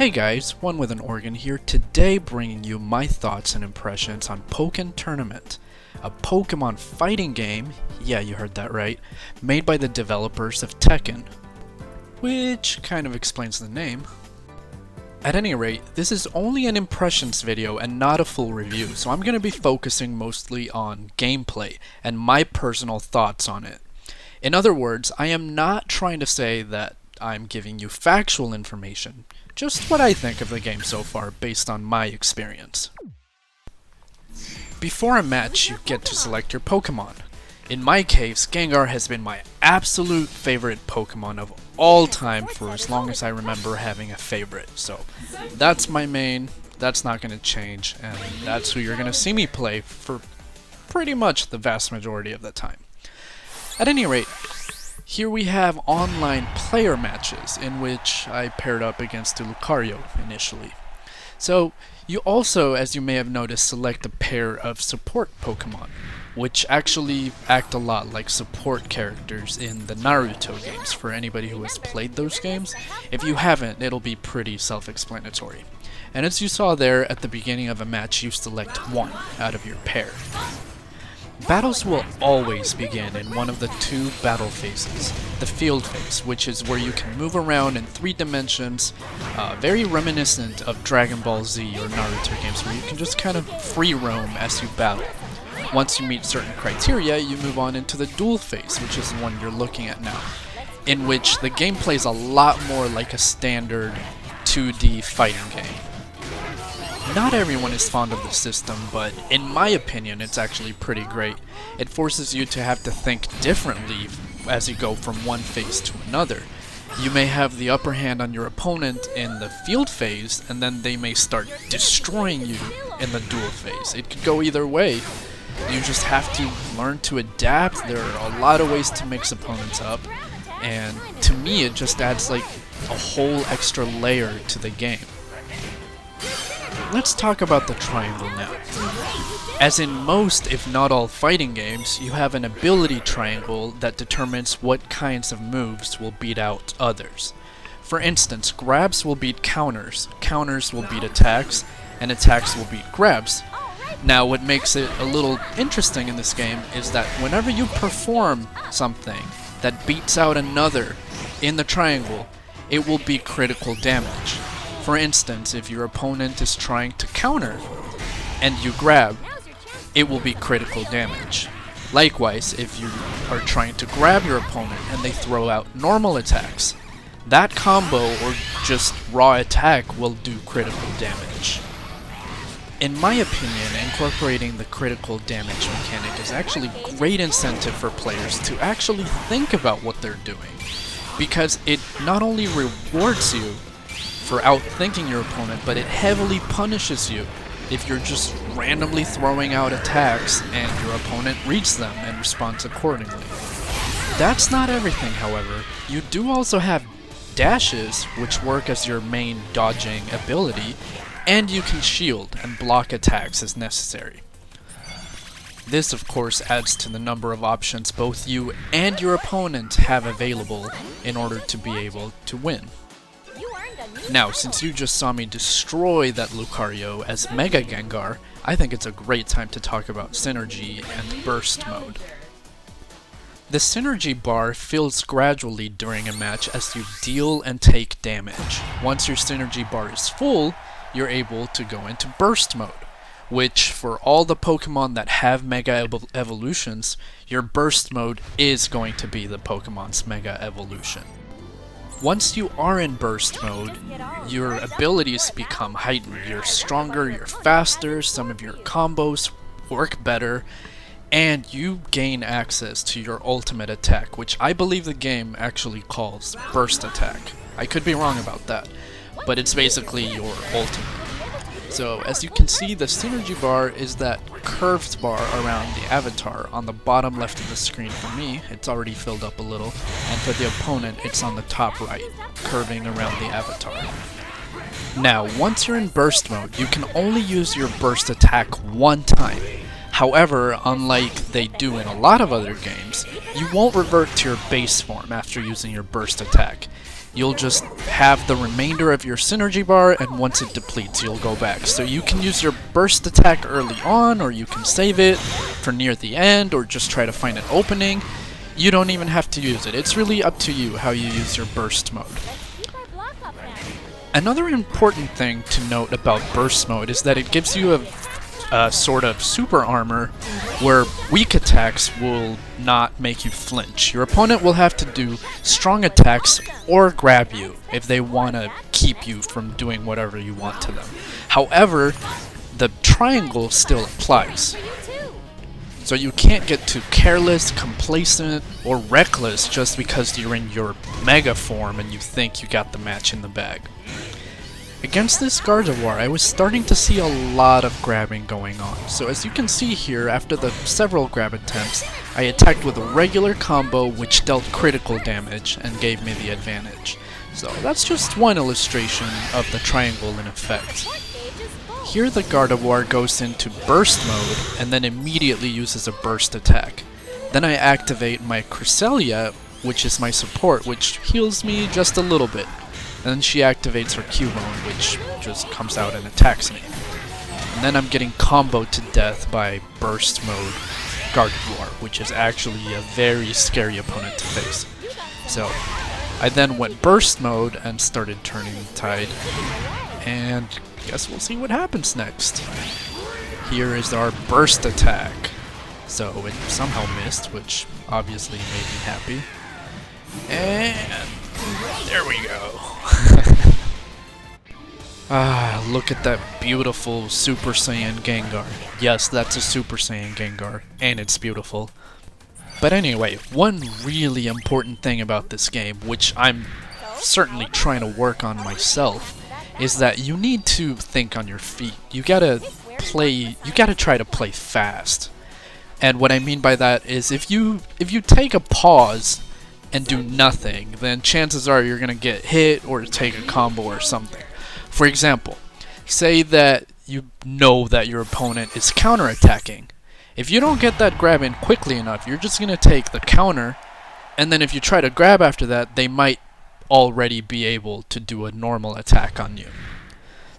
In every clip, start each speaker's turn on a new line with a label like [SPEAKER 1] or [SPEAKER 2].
[SPEAKER 1] Hey guys, OneWithanOrgan here, today bringing you my thoughts and impressions on Pokken Tournament, a Pokemon fighting game, yeah you heard that right, made by the developers of Tekken, which kind of explains the name. At any rate, this is only an impressions video and not a full review, so I'm going to be focusing mostly on gameplay and my personal thoughts on it. In other words, I am not trying to say that I'm giving you factual information, just what I think of the game so far based on my experience. Before a match, you get to select your Pokemon. In my case, Gengar has been my absolute favorite Pokemon of all time for as long as I remember having a favorite. So that's my main, that's not going to change, and that's who you're going to see me play for pretty much the vast majority of the time. At any rate, here we have online player matches in which I paired up against a Lucario initially. So you also, as you may have noticed, select a pair of support Pokemon, which actually act a lot like support characters in the Naruto games for anybody who has played those games. If you haven't, it'll be pretty self-explanatory. And as you saw there, at the beginning of a match you select one out of your pair. Battles will always begin in one of the two battle phases, the field phase, which is where you can move around in 3 dimensions, very reminiscent of Dragon Ball Z or Naruto games, where you can just kind of free roam as you battle. Once you meet certain criteria, you move on into the duel phase, which is the one you're looking at now, in which the game plays a lot more like a standard 2D fighting game. Not everyone is fond of the system, but in my opinion it's actually pretty great. It forces you to have to think differently as you go from one phase to another. You may have the upper hand on your opponent in the field phase, and then they may start destroying you in the duel phase. It could go either way. You just have to learn to adapt. There are a lot of ways to mix opponents up, and to me it just adds like a whole extra layer to the game. Let's talk about the triangle now. As in most, if not all, fighting games, you have an ability triangle that determines what kinds of moves will beat out others. For instance, grabs will beat counters, counters will beat attacks, and attacks will beat grabs. Now, what makes it a little interesting in this game is that whenever you perform something that beats out another in the triangle, it will be critical damage. For instance, if your opponent is trying to counter and you grab, it will be critical damage. Likewise, if you are trying to grab your opponent and they throw out normal attacks, that combo or just raw attack will do critical damage. In my opinion, incorporating the critical damage mechanic is actually a great incentive for players to actually think about what they're doing, because it not only rewards you for outthinking your opponent, but it heavily punishes you if you're just randomly throwing out attacks and your opponent reads them and responds accordingly. That's not everything, however. You do also have dashes, which work as your main dodging ability, and you can shield and block attacks as necessary. This, of course, adds to the number of options both you and your opponent have available in order to be able to win. Now, since you just saw me destroy that Lucario as Mega Gengar, I think it's a great time to talk about Synergy and Burst mode. The Synergy bar fills gradually during a match as you deal and take damage. Once your Synergy bar is full, you're able to go into Burst mode, which for all the Pokemon that have Mega Evolutions, your Burst mode is going to be the Pokemon's Mega Evolution. Once you are in Burst mode, your abilities become heightened. You're stronger, you're faster, some of your combos work better, and you gain access to your ultimate attack, which I believe the game actually calls Burst Attack. I could be wrong about that, but it's basically your ultimate. So as you can see, the Synergy bar is that curved bar around the avatar on the bottom left of the screen. For me, it's already filled up a little, and for the opponent, it's on the top right, curving around the avatar. Now, once you're in burst mode, you can only use your burst attack one time. However, unlike they do in a lot of other games, you won't revert to your base form after using your burst attack. you'll just have the remainder of your synergy bar, and once it depletes, you'll go back. So you can use your burst attack early on, or you can save it for near the end, or just try to find an opening. You don't even have to use it. It's really up to you how you use your burst mode. Another important thing to note about burst mode is that it gives you a sort of super armor where weak attacks will not make you flinch. Your opponent will have to do strong attacks or grab you if they want to keep you from doing whatever you want to them. However, the triangle still applies. So you can't get too careless, complacent, or reckless just because you're in your mega form and you think you got the match in the bag. Against this Gardevoir, I was starting to see a lot of grabbing going on. So as you can see here, after the several grab attempts, I attacked with a regular combo which dealt critical damage and gave me the advantage. So that's just one illustration of the triangle in effect. Here the Gardevoir goes into burst mode and then immediately uses a burst attack. Then I activate my Cresselia, which is my support, which heals me just a little bit. And then she activates her Cubone, which just comes out and attacks me. And then I'm getting comboed to death by burst mode Gardevoir, which is actually a very scary opponent to face. So I then went burst mode and started turning the tide. And I guess we'll see what happens next. Here is our burst attack. So it somehow missed, which obviously made me happy. And there we go. Ah, look at that beautiful Super Saiyan Gengar. Yes, that's a Super Saiyan Gengar, and it's beautiful. But anyway, one really important thing about this game, which I'm certainly trying to work on myself, is that you need to think on your feet. You gotta try to play fast. And what I mean by that is if you take a pause and do nothing, then chances are you're gonna get hit or take a combo or something. For example, say that you know that your opponent is counterattacking. If you don't get that grab in quickly enough, you're just gonna take the counter, and then if you try to grab after that, they might already be able to do a normal attack on you.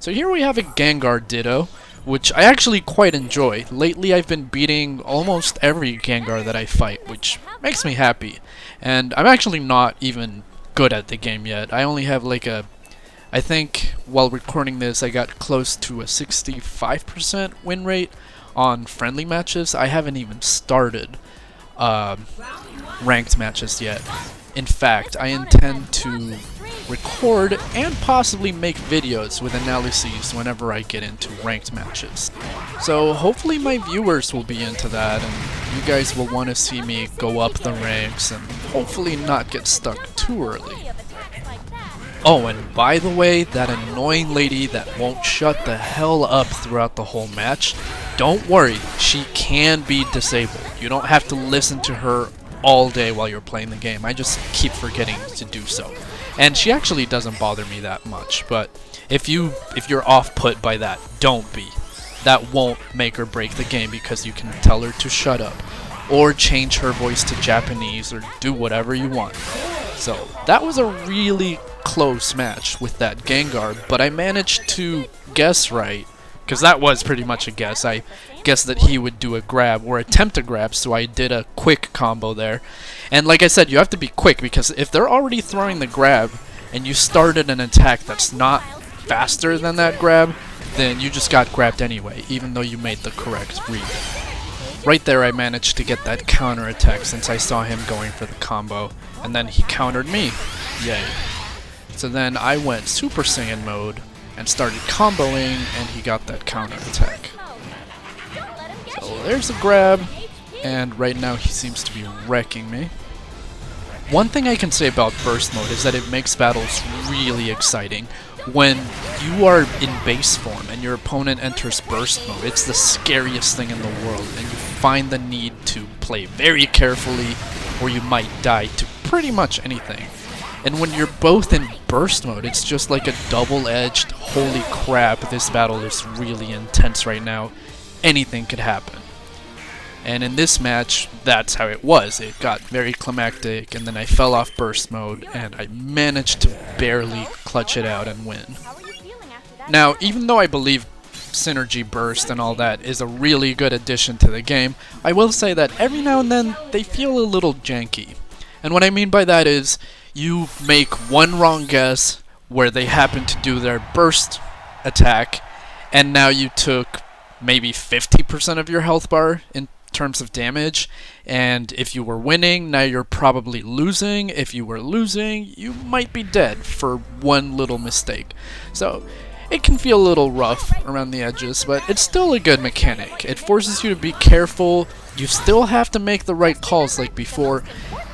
[SPEAKER 1] So here we have a Gengar Ditto, which I actually quite enjoy. Lately I've been beating almost every Gengar that I fight, which makes me happy. And I'm actually not even good at the game yet. I only have like I think while recording this I got close to a 65% win rate on friendly matches. I haven't even started ranked matches yet. In fact, I intend to record and possibly make videos with analyses whenever I get into ranked matches. So hopefully my viewers will be into that, and you guys will want to see me go up the ranks and hopefully not get stuck too early. Oh, and by the way, that annoying lady that won't shut the hell up throughout the whole match, don't worry, she can be disabled. You don't have to listen to her all day while you're playing the game. I just keep forgetting to do so. And she actually doesn't bother me that much, but if you're off put by that, don't be. That won't make or break the game because you can tell her to shut up or change her voice to Japanese or do whatever you want. So that was a really close match with that Gengar, but I managed to guess right, because that was pretty much a guess. I guessed that he would do a grab or attempt a grab, so I did a quick combo there. And like I said, you have to be quick, because if they're already throwing the grab and you started an attack that's not faster than that grab, then you just got grabbed anyway, even though you made the correct read. Right there I managed to get that counter attack since I saw him going for the combo, and then he countered me. Yay. So then I went Super Saiyan mode and started comboing, and he got that counter attack. So there's a grab, and right now he seems to be wrecking me. One thing I can say about burst mode is that it makes battles really exciting. When you are in base form and your opponent enters burst mode, it's the scariest thing in the world, and you find the need to play very carefully or you might die to pretty much anything. And when you're both in burst mode, it's just like a double-edged, holy crap, this battle is really intense right now. Anything could happen. And in this match, that's how it was. It got very climactic, and then I fell off burst mode, and I managed to barely clutch it out and win. Now, even though I believe Synergy Burst and all that is a really good addition to the game, I will say that every now and then they feel a little janky. And what I mean by that is, you make one wrong guess where they happen to do their burst attack, and now you took maybe 50% of your health bar in terms of damage, and if you were winning, now you're probably losing. If you were losing, you might be dead for one little mistake. So it can feel a little rough around the edges, but it's still a good mechanic. It forces you to be careful. You still have to make the right calls like before,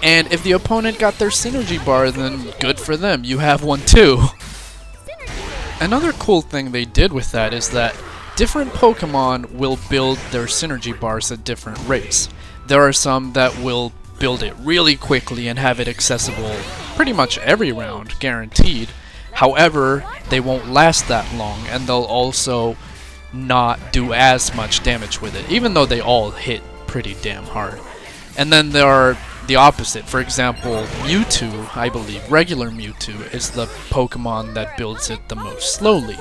[SPEAKER 1] and if the opponent got their synergy bar, then good for them. You have one too. Another cool thing they did with that is that different Pokemon will build their synergy bars at different rates. There are some that will build it really quickly and have it accessible pretty much every round, guaranteed. However, they won't last that long, and they'll also not do as much damage with it, even though they all hit pretty damn hard. And then there are the opposite. For example, Mewtwo, I believe, regular Mewtwo, is the Pokemon that builds it the most slowly.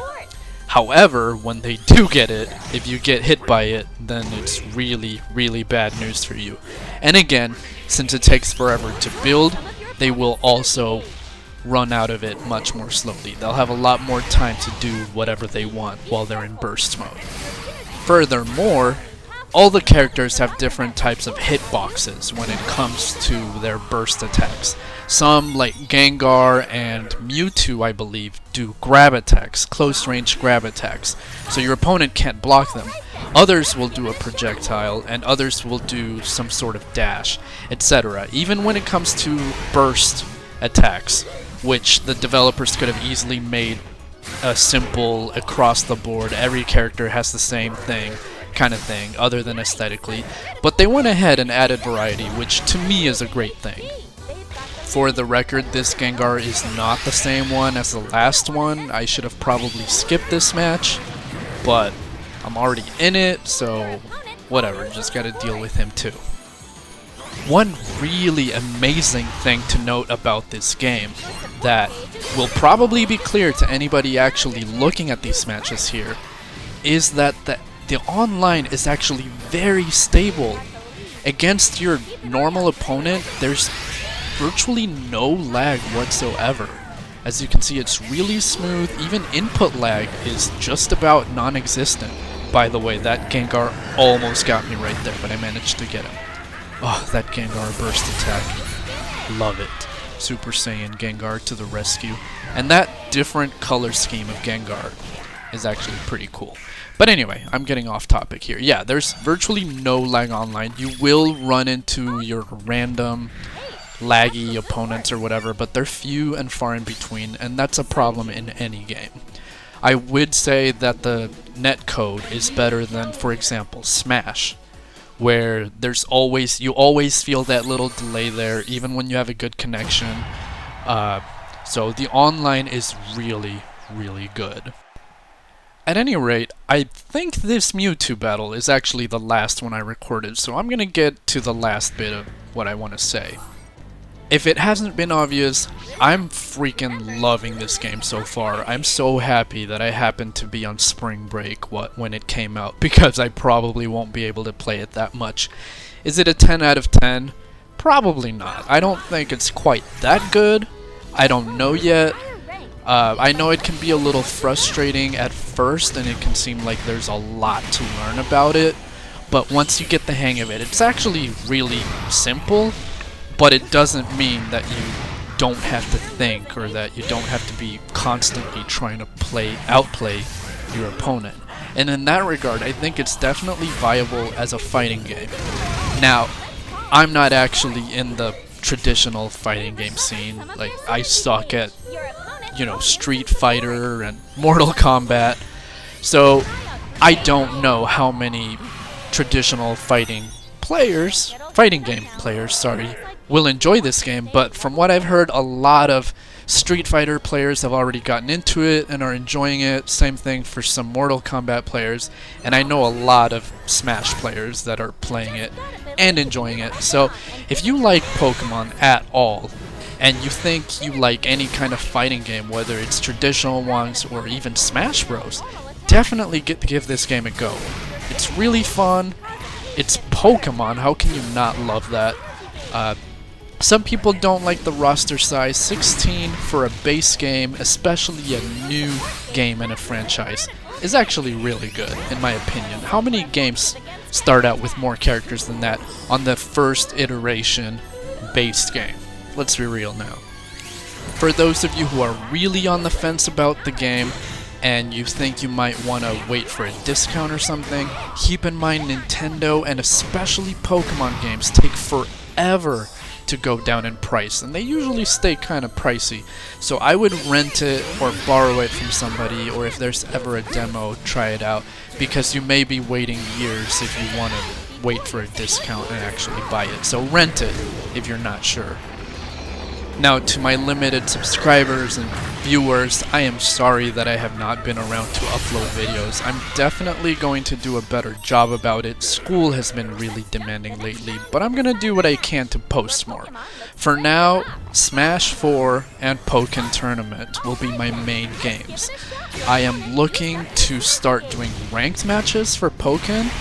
[SPEAKER 1] However, when they do get it, if you get hit by it, then it's really, really bad news for you. And again, since it takes forever to build, they will also run out of it much more slowly. They'll have a lot more time to do whatever they want while they're in burst mode. Furthermore, all the characters have different types of hitboxes when it comes to their burst attacks. Some, like Gengar and Mewtwo, I believe, do grab attacks, close-range grab attacks, so your opponent can't block them. Others will do a projectile, and others will do some sort of dash, etc. Even when it comes to burst attacks, which the developers could have easily made a simple, across-the-board, every character has the same thing, kind of thing, other than aesthetically, but they went ahead and added variety, which to me is a great thing. For the record, this Gengar is not the same one as the last one. I should have probably skipped this match, but I'm already in it, so whatever, just gotta deal with him too. One really amazing thing to note about this game that will probably be clear to anybody actually looking at these matches here is that the online is actually very stable. Against your normal opponent, there's virtually no lag whatsoever. As you can see, it's really smooth. Even input lag is just about non-existent. By the way, that Gengar almost got me right there, but I managed to get him. Oh, that Gengar burst attack. Love it. Super Saiyan Gengar to the rescue. And that different color scheme of Gengar is actually pretty cool. But anyway, I'm getting off topic here. Yeah, there's virtually no lag online. You will run into your random laggy opponents or whatever, but they're few and far in between, and that's a problem in any game. I would say that the netcode is better than, for example, Smash, where you always feel that little delay there, even when you have a good connection. So the online is really, really good. At any rate, I think this Mewtwo battle is actually the last one I recorded, so I'm gonna get to the last bit of what I want to say. If it hasn't been obvious, I'm freaking loving this game so far. I'm so happy that I happened to be on spring break when it came out, because I probably won't be able to play it that much. Is it a 10 out of 10? Probably not. I don't think it's quite that good. I don't know yet. I know it can be a little frustrating at first, and it can seem like there's a lot to learn about it, but once you get the hang of it, it's actually really simple, but it doesn't mean that you don't have to think, or that you don't have to be constantly trying to outplay your opponent. And in that regard, I think it's definitely viable as a fighting game. Now, I'm not actually in the traditional fighting game scene. Like, I suck at, Street Fighter and Mortal Kombat, so I don't know how many traditional fighting game players, will enjoy this game, but from what I've heard, a lot of Street Fighter players have already gotten into it and are enjoying it. Same thing for some Mortal Kombat players, and I know a lot of Smash players that are playing it and enjoying it. So if you like Pokemon at all, and you think you like any kind of fighting game, whether it's traditional ones or even Smash Bros, definitely give this game a go. It's really fun. It's Pokemon. How can you not love that? Some people don't like the roster size. 16 for a base game, especially a new game in a franchise, is actually really good, in my opinion. How many games start out with more characters than that on the first iteration base game? Let's be real now. For those of you who are really on the fence about the game, and you think you might want to wait for a discount or something, keep in mind Nintendo and especially Pokemon games take forever to go down in price, and they usually stay kind of pricey. So I would rent it or borrow it from somebody, or if there's ever a demo, try it out, because you may be waiting years if you want to wait for a discount and actually buy it. So rent it if you're not sure. Now, to my limited subscribers and viewers, I am sorry that I have not been around to upload videos. I'm definitely going to do a better job about it. School has been really demanding lately, but I'm gonna do what I can to post more. For now, Smash 4 and Pokken Tournament will be my main games. I am looking to start doing ranked matches for Pokken.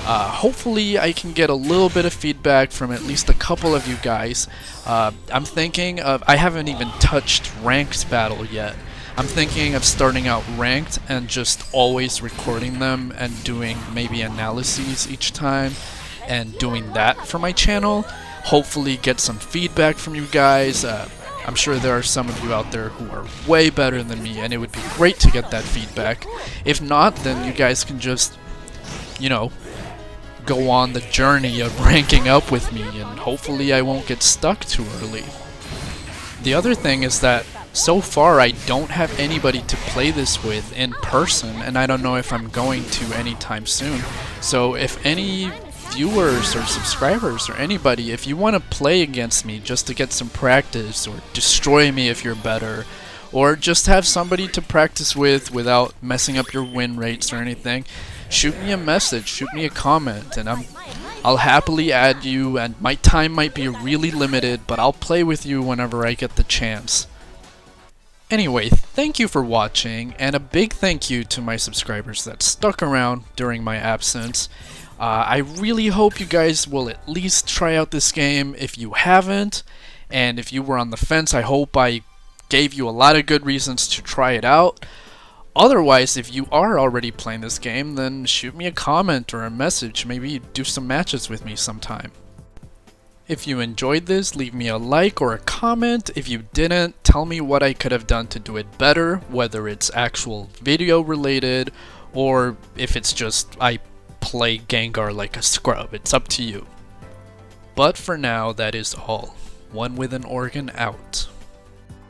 [SPEAKER 1] Hopefully I can get a little bit of feedback from at least a couple of you guys. I'm thinking of, I haven't even touched ranked battle yet. I'm thinking of starting out ranked and just always recording them and doing maybe analyses each time and doing that for my channel. Hopefully get some feedback from you guys. I'm sure there are some of you out there who are way better than me, and it would be great to get that feedback. If not, then you guys can just, you know, go on the journey of ranking up with me, and hopefully I won't get stuck too early. The other thing is that so far I don't have anybody to play this with in person, and I don't know if I'm going to anytime soon. So if any viewers or subscribers or anybody, if you want to play against me just to get some practice, or destroy me if you're better, or just have somebody to practice with without messing up your win rates or anything, shoot me a message, shoot me a comment, and I'll happily add you, and my time might be really limited, but I'll play with you whenever I get the chance. Anyway, thank you for watching, and a big thank you to my subscribers that stuck around during my absence. I really hope you guys will at least try out this game if you haven't, and if you were on the fence, I hope I gave you a lot of good reasons to try it out. Otherwise, if you are already playing this game, then shoot me a comment or a message. Maybe do some matches with me sometime. If you enjoyed this, leave me a like or a comment. If you didn't, tell me what I could have done to do it better, whether it's actual video related or if it's just I play Gengar like a scrub. It's up to you. But for now, that is all. OneWithanOrgan out.